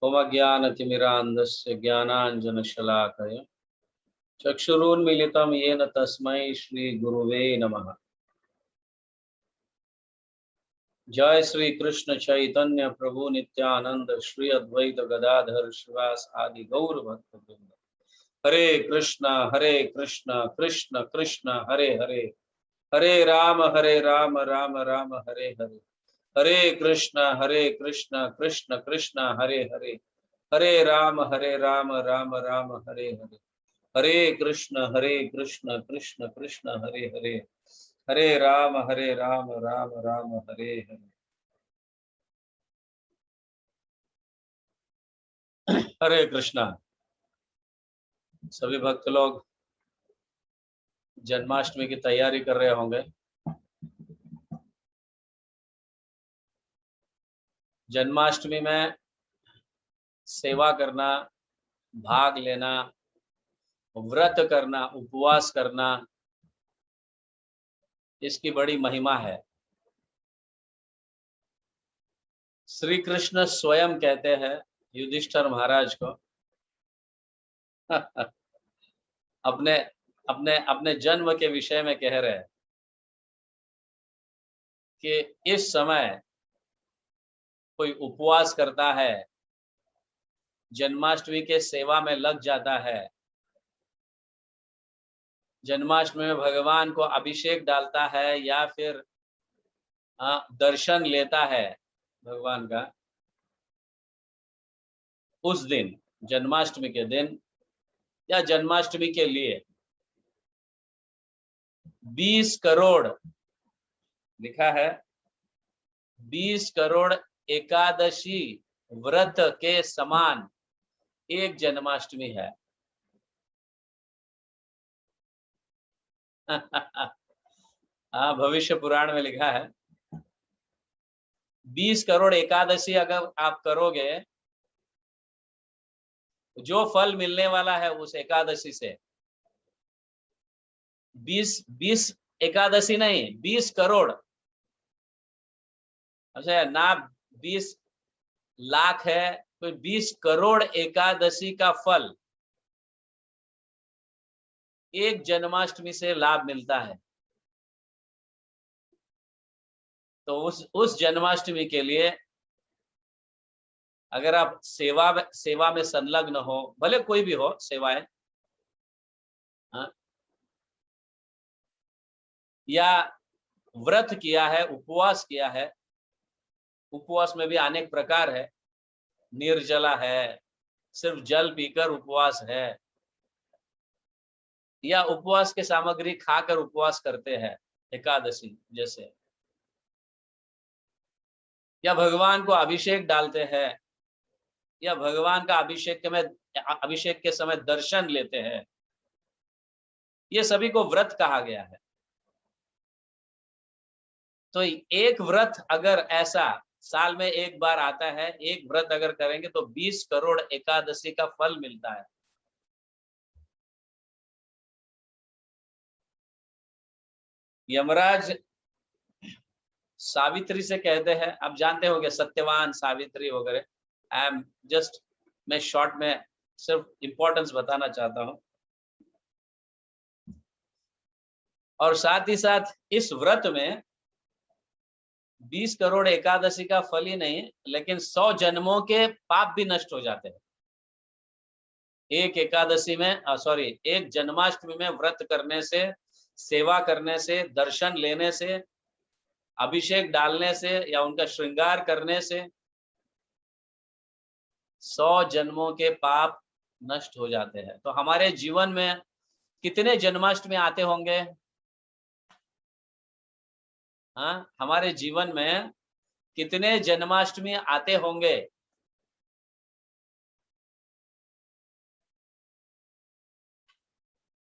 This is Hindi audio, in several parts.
ओम ज्ञानतिमिरान्धस्य ज्ञानाञ्जनशलाकया चक्षुरुन्मीलितं येन तस्मै श्रीगुरुवे नमः। जय श्री कृष्ण चैतन्य प्रभु नित्यानंद श्री अद्वैत गदाधर श्रीवास आदि गौर भक्तवृंद। हरे कृष्ण कृष्ण कृष्ण हरे हरे, हरे राम राम राम हरे हरे, हरे कृष्ण कृष्ण कृष्ण हरे हरे, हरे राम राम राम हरे हरे, हरे कृष्ण कृष्ण कृष्ण हरे हरे, हरे राम राम राम हरे हरे। हरे कृष्णा। सभी भक्त लोग जन्माष्टमी की तैयारी कर रहे होंगे। जन्माष्टमी में सेवा करना, भाग लेना, व्रत करना, उपवास करना, इसकी बड़ी महिमा है। श्री कृष्ण स्वयं कहते हैं युधिष्ठिर महाराज को अपने अपने अपने जन्म के विषय में कह रहे हैं कि इस समय कोई उपवास करता है, जन्माष्टमी के सेवा में लग जाता है, जन्माष्टमी में भगवान को अभिषेक डालता है या फिर दर्शन लेता है भगवान का, उस दिन जन्माष्टमी के दिन या जन्माष्टमी के लिए 20 करोड़ लिखा है, 20 करोड़ एकादशी व्रत के समान एक जन्माष्टमी है। हाँ, भविष्य पुराण में लिखा है 20 करोड़ एकादशी अगर आप करोगे, जो फल मिलने वाला है उस एकादशी से 20 एकादशी नहीं, 20 करोड़। अच्छा ना, 20 लाख है तो 20 करोड़ एकादशी का फल एक जन्माष्टमी से लाभ मिलता है। तो उस जन्माष्टमी के लिए अगर आप सेवा में संलग्न हो, भले कोई भी हो सेवाएं, हाँ, या व्रत किया है, उपवास किया है, उपवास में भी अनेक प्रकार है, निर्जला है, सिर्फ जल पीकर उपवास है, या उपवास के सामग्री खाकर उपवास करते हैं एकादशी जैसे, या भगवान को अभिषेक डालते हैं, या भगवान का अभिषेक के समय दर्शन लेते हैं, ये सभी को व्रत कहा गया है। तो एक व्रत अगर ऐसा साल में एक बार आता है, एक व्रत अगर करेंगे तो 20 करोड़ एकादशी का फल मिलता है। यमराज सावित्री से कहते हैं, आप जानते होंगे सत्यवान सावित्री वगैरह, आई एम जस्ट, मैं शॉर्ट में सिर्फ इंपॉर्टेंस बताना चाहता हूं। और साथ ही साथ इस व्रत में 20 करोड़ एकादशी का फल ही नहीं, लेकिन 100 जन्मों के पाप भी नष्ट हो जाते हैं। एक एकादशी में एक जन्माष्टमी में व्रत करने से, सेवा करने से, दर्शन लेने से, अभिषेक डालने से या उनका श्रृंगार करने से 100 जन्मों के पाप नष्ट हो जाते हैं। तो हमारे जीवन में कितने जन्माष्टमी आते होंगे? हाँ, हमारे जीवन में कितने जन्माष्टमी आते होंगे?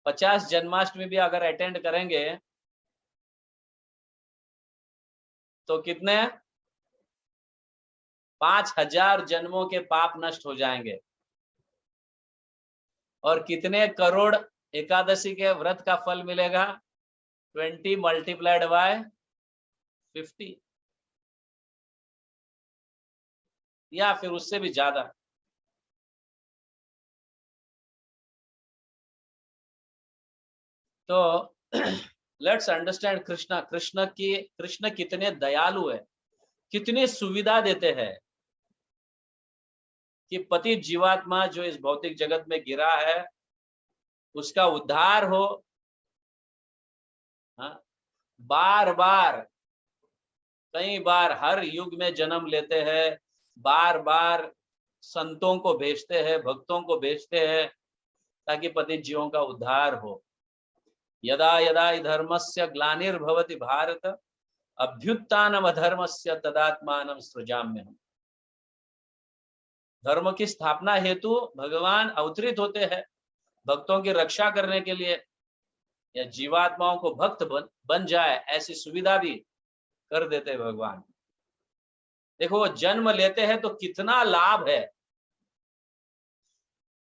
50 जन्माष्टमी भी अगर अटेंड करेंगे तो कितने 5000 जन्मों के पाप नष्ट हो जाएंगे। और कितने करोड़ एकादशी के व्रत का फल मिलेगा? 20 मल्टीप्लाइड बाय 50 या फिर उससे भी ज्यादा। तो लेट्स अंडरस्टैंड कृष्ण कितने दयालु है, कितनी सुविधा देते हैं कि पतित जीवात्मा जो इस भौतिक जगत में गिरा है उसका उद्धार हो। हाँ, बार बार, कई बार हर युग में जन्म लेते हैं, बार बार संतों को भेजते हैं, भक्तों को भेजते हैं ताकि पतित जीवों का उद्धार हो। यदा यदा हि धर्मस्य ग्लानिर्भवति भारत अभ्युत्थानम अधर्मस्य तदात्मानं सृजाम्यहम्। धर्म की स्थापना हेतु भगवान अवतरित होते हैं भक्तों की रक्षा करने के लिए, या जीवात्माओं को भक्त बन जाए ऐसी सुविधा भी कर देते हैं भगवान। देखो, वो जन्म लेते हैं तो कितना लाभ है,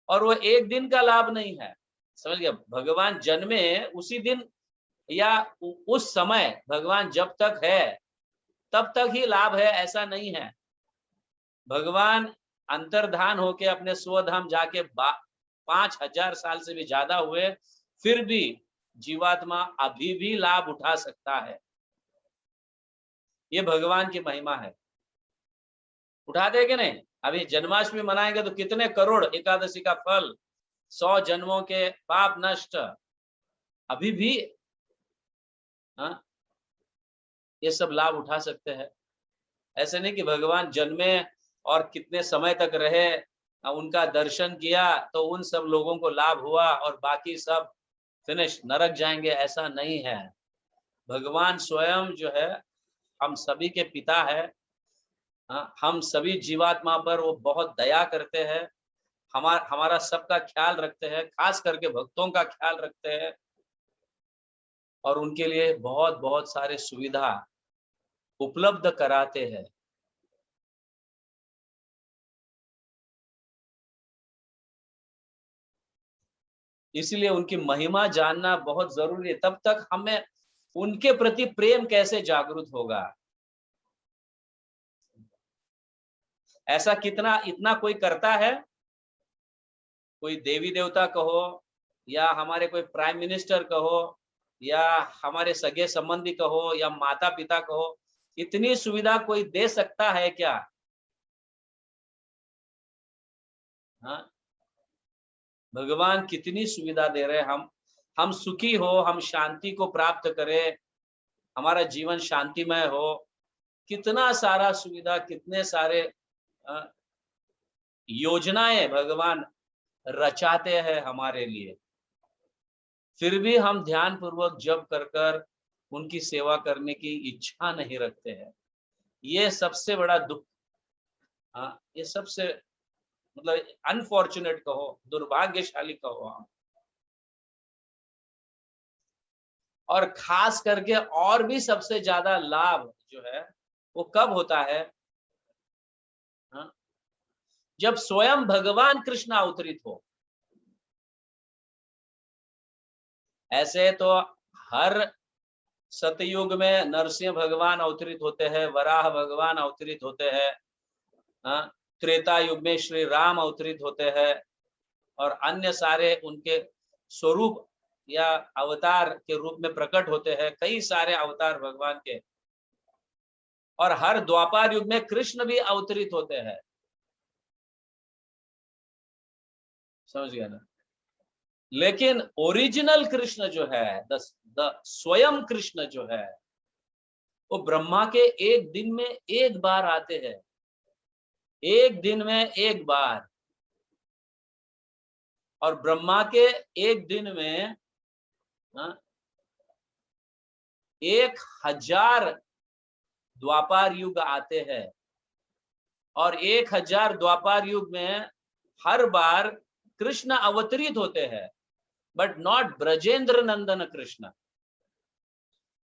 और वो एक दिन का लाभ नहीं है, समझ गया। भगवान जन्मे उसी दिन या उस समय, भगवान जब तक है तब तक ही लाभ है ऐसा नहीं है। भगवान अंतर्धान होके अपने स्वधाम जाके 5000 साल से भी ज्यादा हुए, फिर भी जीवात्मा अभी भी लाभ उठा सकता है। ये भगवान की महिमा है। उठा देंगे नहीं? अभी जन्माष्टमी मनाएंगे तो कितने करोड़ एकादशी का फल, 100 जन्मों के पाप नष्ट, अभी भी हाँ, ये सब लाभ उठा सकते हैं। ऐसे नहीं कि भगवान जन्मे और कितने समय तक रहे, उनका दर्शन किया तो उन सब लोगों को लाभ हुआ और बाकी सब फिनिश नरक जाएंगे, ऐसा नहीं है। भगवान स्वयं जो है हम सभी के पिता है। हम सभी जीवात्मा पर वो बहुत दया करते हैं, हमारा सबका ख्याल रखते हैं, खास करके भक्तों का ख्याल रखते हैं, और उनके लिए बहुत बहुत सारे सुविधा उपलब्ध कराते हैं। इसलिए उनकी महिमा जानना बहुत जरूरी है, तब तक हमें उनके प्रति प्रेम कैसे जागृत होगा। ऐसा कितना इतना कोई करता है? कोई देवी देवता कहो, या हमारे कोई प्राइम मिनिस्टर कहो, या हमारे सगे संबंधी कहो, या माता पिता कहो, इतनी सुविधा कोई दे सकता है क्या? हाँ, भगवान कितनी सुविधा दे रहे हैं। हम सुखी हो, हम शांति को प्राप्त करें, हमारा जीवन शांतिमय हो, कितना सारा सुविधा, कितने सारे योजनाएं भगवान रचाते हैं हमारे लिए। फिर भी हम ध्यान पूर्वक जप कर कर उनकी सेवा करने की इच्छा नहीं रखते हैं। ये सबसे बड़ा दुख, ये सबसे मतलब अनफॉर्चुनेट कहो, दुर्भाग्यशाली कहो हम। और खास करके और भी सबसे ज्यादा लाभ जो है वो कब होता है? हाँ, जब स्वयं भगवान कृष्ण अवतरित हो। ऐसे तो हर सतयुग में नरसिंह भगवान अवतरित होते हैं, वराह भगवान अवतरित होते हैं, हाँ, त्रेता युग में श्री राम अवतरित होते हैं, और अन्य सारे उनके स्वरूप या अवतार के रूप में प्रकट होते हैं, कई सारे अवतार भगवान के। और हर द्वापर युग में कृष्ण भी अवतरित होते हैं, समझ गया ना। लेकिन ओरिजिनल कृष्ण जो है, द स्वयं कृष्ण जो है, वो ब्रह्मा के एक दिन में एक बार आते हैं, एक दिन में एक बार। और ब्रह्मा के एक दिन में 1000 द्वापर युग आते हैं, और 1000 द्वापर युग में हर बार कृष्ण अवतरित होते हैं, बट नॉट ब्रजेंद्र नंदन कृष्ण।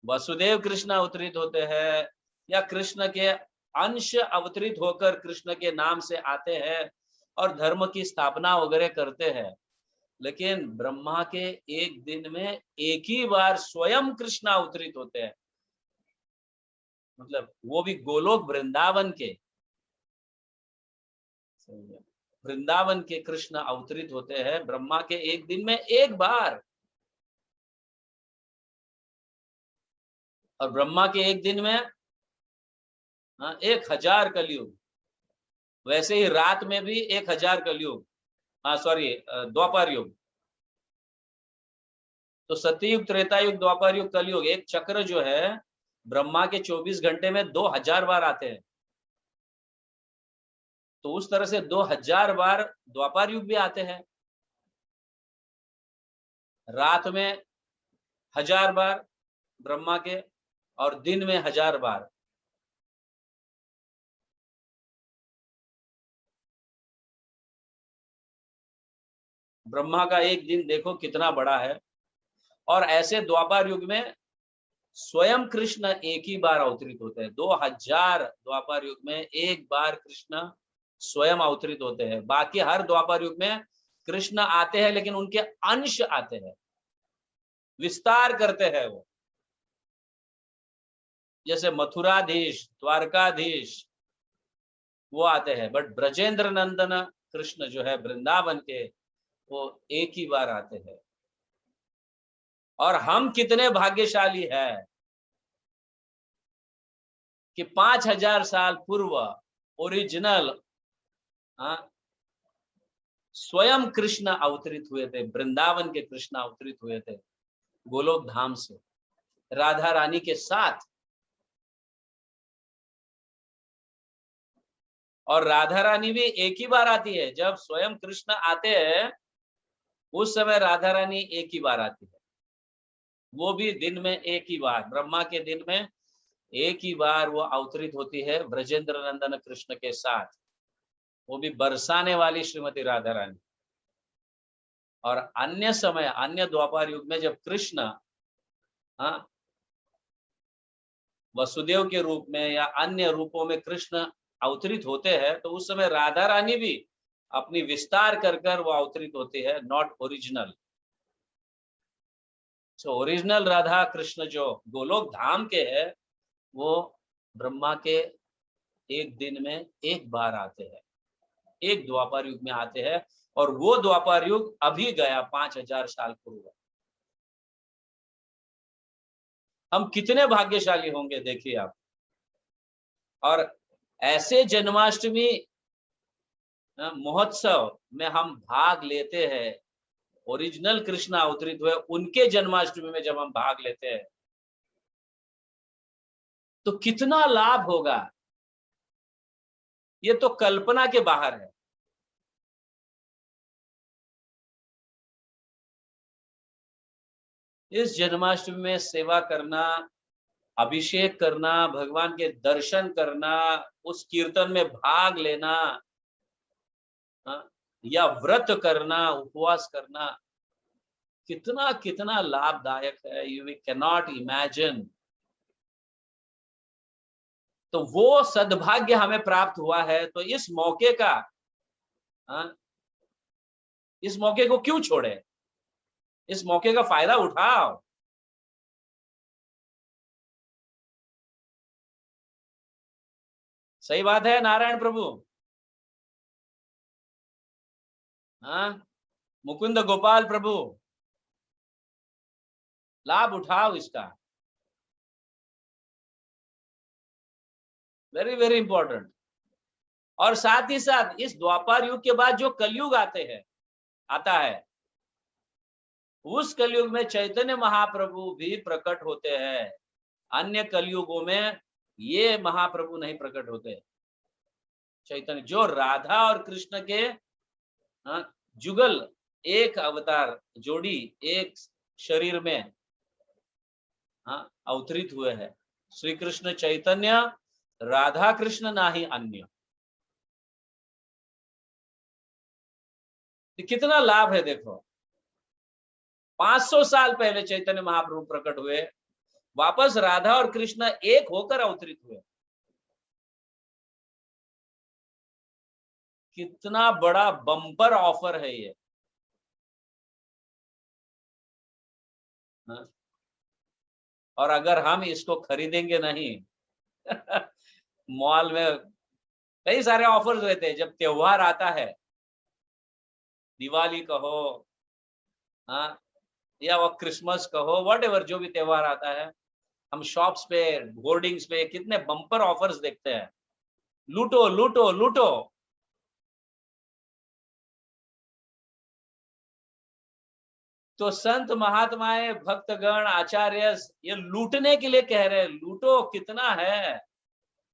वसुदेव कृष्ण अवतरित होते हैं, या कृष्ण के अंश अवतरित होकर कृष्ण के नाम से आते हैं और धर्म की स्थापना वगैरह करते हैं। लेकिन ब्रह्मा के एक दिन में एक ही बार स्वयं कृष्ण अवतरित होते हैं, मतलब वो भी गोलोक वृंदावन के, वृंदावन के कृष्ण अवतरित होते हैं ब्रह्मा के एक दिन में एक बार। और ब्रह्मा के एक दिन में 1000 कलयुग। वैसे ही रात में भी 1000 कलयुग, सॉरी, द्वापर युग। तो सतयुग, त्रेता युग, द्वापर युग, कलयुग, एक चक्र जो है ब्रह्मा के 24 घंटे में 2000 बार आते हैं। तो उस तरह से 2000 बार द्वापर युग भी आते हैं। रात में 1000 बार ब्रह्मा के, और दिन में 1000 बार। ब्रह्मा का एक दिन देखो कितना बड़ा है। और ऐसे द्वापर युग में स्वयं कृष्ण एक ही बार अवतरित होते हैं। 2000 द्वापर युग में एक बार कृष्ण स्वयं अवतरित होते हैं। बाकी हर द्वापर युग में कृष्ण आते हैं, लेकिन उनके अंश आते हैं, विस्तार करते हैं वो। जैसे मथुराधीश, द्वारकाधीश वो आते हैं, बट ब्रजेंद्र नंदन कृष्ण जो है वृंदावन के, वो एक ही बार आते हैं। और हम कितने भाग्यशाली हैं कि 5000 साल पूर्व ओरिजिनल स्वयं कृष्ण अवतरित हुए थे। वृंदावन के कृष्ण अवतरित हुए थे गोलोक धाम से राधा रानी के साथ। और राधा रानी भी एक ही बार आती है। जब स्वयं कृष्ण आते हैं उस समय राधा रानी एक ही बार आती है, वो भी दिन में एक ही बार। ब्रह्मा के दिन में एक ही बार वो अवतरित होती है ब्रजेंद्र नंदन कृष्ण के साथ, वो भी बरसाने वाली श्रीमती राधा रानी। और अन्य समय, अन्य द्वापर युग में जब कृष्ण वसुदेव के रूप में या अन्य रूपों में कृष्ण अवतरित होते हैं, तो उस समय राधा रानी भी अपनी विस्तार कर कर वो अवतरित होती है, not original. So original Radha Krishna जो गोलोक धाम के है, वो ब्रह्मा के एक दिन में एक बार आते हैं, एक द्वापर युग में आते हैं। और वो द्वापर युग अभी गया 5000 साल पूर्व। हम कितने भाग्यशाली होंगे, देखिए आप। और ऐसे जन्माष्टमी महोत्सव में हम भाग लेते हैं, ओरिजिनल कृष्ण अवतरित हुए उनके जन्माष्टमी में जब हम भाग लेते हैं, तो कितना लाभ होगा, ये तो कल्पना के बाहर है। इस जन्माष्टमी में सेवा करना, अभिषेक करना, भगवान के दर्शन करना, उस कीर्तन में भाग लेना, या व्रत करना, उपवास करना, कितना कितना लाभदायक है, you we can not imagine. तो वो सद्भाग्य हमें प्राप्त हुआ है, तो इस मौके का, इस मौके को क्यों छोड़े, इस मौके का फायदा उठाओ। सही बात है नारायण प्रभु। मुकुंद गोपाल प्रभु, लाभ उठाओ इसका। Very very important. और साथ ही साथ इस द्वापर युग के बाद जो कलयुग आता है, उस कलयुग में चैतन्य महाप्रभु भी प्रकट होते हैं। अन्य कलयुगों में ये महाप्रभु नहीं प्रकट होते। चैतन्य जो राधा और कृष्ण के जुगल, एक अवतार जोड़ी, एक शरीर में अवतरित हुए हैं। श्री कृष्ण चैतन्य, राधा कृष्ण ना ही अन्य। कितना लाभ है देखो। 500 साल पहले चैतन्य महाप्रभु प्रकट हुए, वापस राधा और कृष्ण एक होकर अवतरित हुए। कितना बड़ा बम्पर ऑफर है ये। और अगर हम इसको खरीदेंगे नहीं मॉल में कई सारे ऑफर्स रहते हैं जब त्योहार आता है, दिवाली कहो, हाँ, या वो क्रिसमस कहो, व्हाटएवर, जो भी त्योहार आता है, हम शॉप्स पे, होर्डिंग्स पे कितने बम्पर ऑफर्स देखते हैं, लूटो लूटो लूटो। तो संत महात्माएं, भक्तगण, आचार्य ये लूटने के लिए कह रहे हैं, लूटो। कितना है,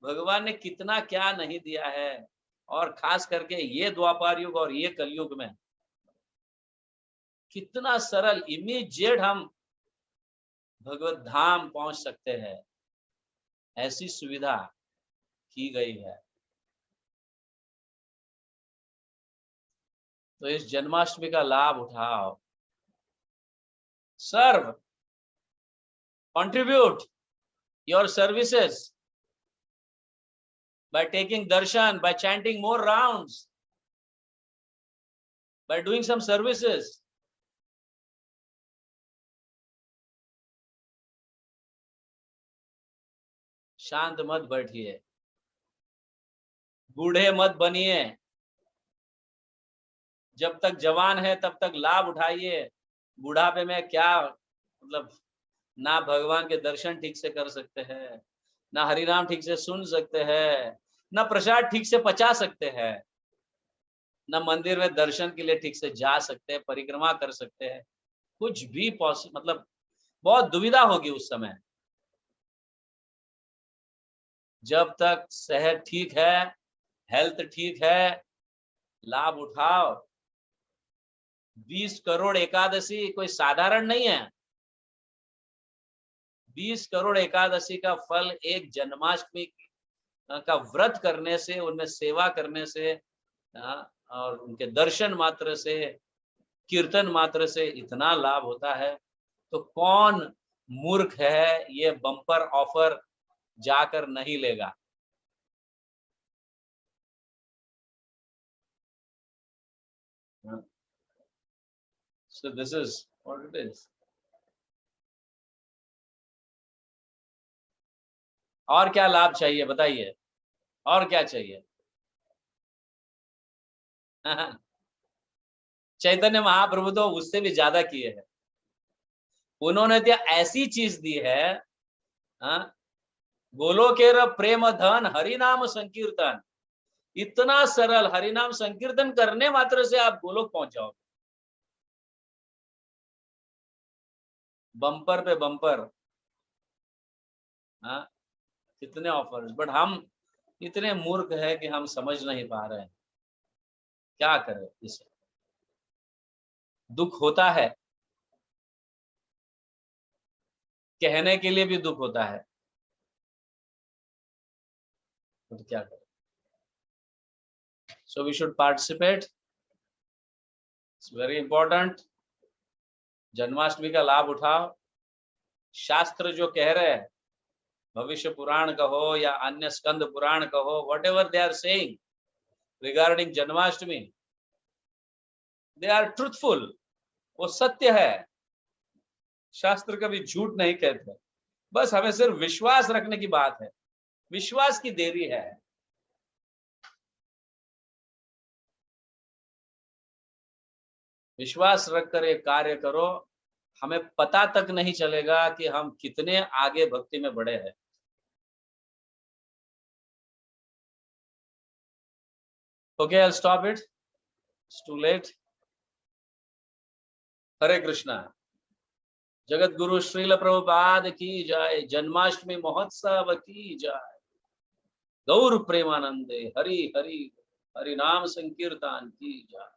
भगवान ने कितना क्या नहीं दिया है। और खास करके ये द्वापर युग और ये कलयुग में कितना सरल, इमीडिएट हम भगवत धाम पहुंच सकते हैं, ऐसी सुविधा की गई है। तो इस जन्माष्टमी का लाभ उठाओ, सर्व, contribute your services by taking darshan, by chanting more rounds, by doing some services. शांत मत बैठिए, बूढ़े मत बनिए। जब तक जवान है तब तक लाभ उठाइए। बुढ़ापे में क्या मतलब, ना भगवान के दर्शन ठीक से कर सकते हैं, ना हरिनाम ठीक से सुन सकते हैं, ना प्रसाद ठीक से पचा सकते हैं, ना मंदिर में दर्शन के लिए ठीक से जा सकते हैं, परिक्रमा कर सकते हैं। कुछ भी मतलब बहुत दुविधा होगी उस समय। जब तक सेहत ठीक है, हेल्थ ठीक है, लाभ उठाओ। 20 करोड़ एकादशी कोई साधारण नहीं है। 20 करोड़ एकादशी का फल एक जन्माष्टमी का व्रत करने से, उनमें सेवा करने से, और उनके दर्शन मात्र से, कीर्तन मात्र से इतना लाभ होता है। तो कौन मूर्ख है ये बम्पर ऑफर जाकर नहीं लेगा। So this is what it is. और क्या लाभ चाहिए बताइए, और क्या चाहिए। चैतन्य महाप्रभु तो उससे भी ज्यादा किए हैं। उन्होंने तो ऐसी चीज दी है, गोलोकेर प्रेम धन हरिनाम संकीर्तन। इतना सरल, हरिनाम संकीर्तन करने मात्र से आप गोलोक पहुंच जाओगे। बम्पर पे बम्पर, कितने ऑफर्स, बट हम इतने मूर्ख है कि हम समझ नहीं पा रहे हैं। क्या करें, इसे दुख होता है, कहने के लिए भी दुख होता है, तो क्या करें। So we should participate. It's very important. Janmashtami का लाभ उठाओ। शास्त्र जो कह रहे हैं, भविष्य पुराण कहो या अन्य स्कंद पुराण कहो, whatever they are saying regarding Janmashtami, they are truthful. वो सत्य है। शास्त्र कभी झूठ नहीं कहते। बस हमें सिर्फ विश्वास रखने की बात है, विश्वास की देरी है। विश्वास रखकर एक कार्य करो, हमें पता तक नहीं चलेगा कि हम कितने आगे भक्ति में बढ़े हैं। Okay, I'll stop it. It's too late. हरे कृष्णा। जगत गुरु श्रील प्रभुपाद की जय। जन्माष्टमी महोत्सव की जय। गौर प्रेमानंदे हरि हरि हरि नाम संकीर्तन की जय।